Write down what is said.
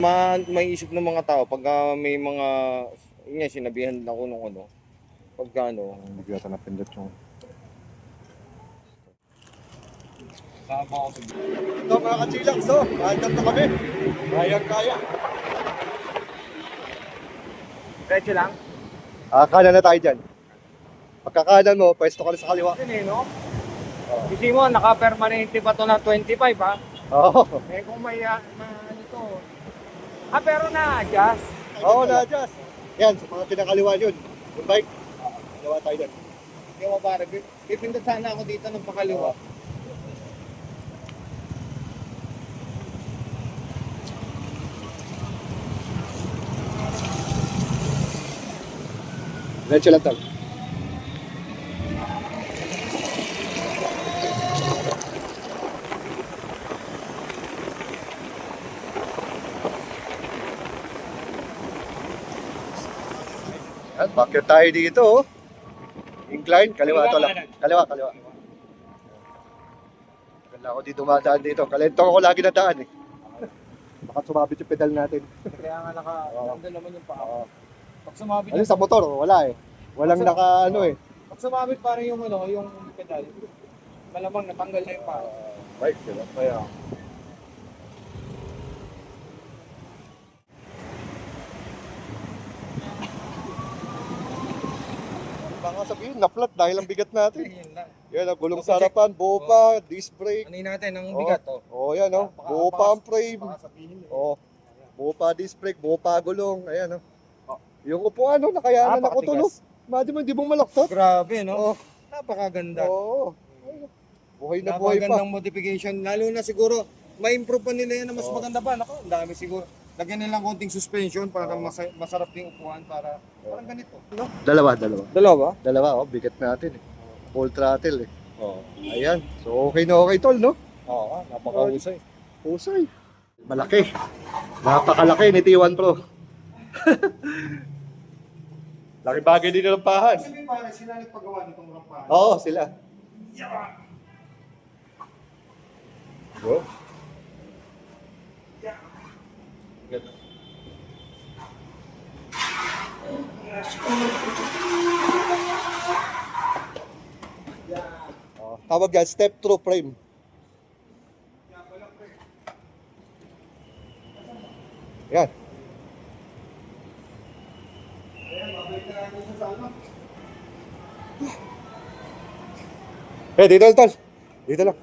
May isip ng mga tao pagka may mga, yun nga, sinabihan ako nung ano, pagka ano, Hindi ko yata napindot yung... sama ako sa Ito mga kachilang, so, andyan na kami. Kaya. Diretso lang? Kanan na tayo dyan. Pagkakanan mo, pwesto ka na sa kaliwa. Yun eh, no? Kasi mo, naka-permanente pa to na 25 ha? Oo. Eh kung may, ano to. Pero na-adjust. Oo, na-adjust. Yan, sa mga pinakaliwa yun. Yung bike, kaliwa tayo dyan. Hindi mo pare, pipindot sana ako dito ng pakaliwa. Diretso lang tayo. Yan, bakit tayo dito, oh. Incline, kaliwa to lang. Kaliwa. Tagal na ako dito dumadaan dito. Kalento ako lagi nadaan eh. Baka sumabit yung pedal natin. Kaya nga nandun naman yung paa. Pag sumabit Ano sa motor, wala eh. Walang naka ano eh. Pag sumabit pare yung ano, yung pedal. Malamang natanggal na yung paa. Bike, diba? Kaya. Baka sabihin, na-flat dahil ang bigat natin. Ayun lang. Yan, ang gulong sa harapan, buo pa, disc brake. Ano natin, ang bigat oh. Oh, yan oh. Buo pa ang frame. Baka sabihin Oh. Buo pa disc brake, buo pa gulong. Ayan oh. Yung upuan oh, nakayanan ako to no. Imagine mo, hindi mong malaktot. Grabe no? Oh. Napakaganda. Oo. Buhay na buhay pa. Napakagandang modification. Lalo na siguro, ma-improve pa nila yan na mas maganda pa. Nako, ang dami siguro. Lagyan nilang konting suspension para masarap yung upuan para parang ganito. No? Dalawa. Dalawa? Oh, bigat natin eh. Full throttle eh. Oo. Ayan. So okay na okay tol no? Oo, napakahusay. Pusay. Malaki. Napakalaki ni T1 Pro. Laki bagay din ng pahan. Kasi pare, sila nagpagawa nitong rampahan. Oo, sila. Bro. Tawag yan, step through frame. Yan. Dito lang, tol. Dito lang.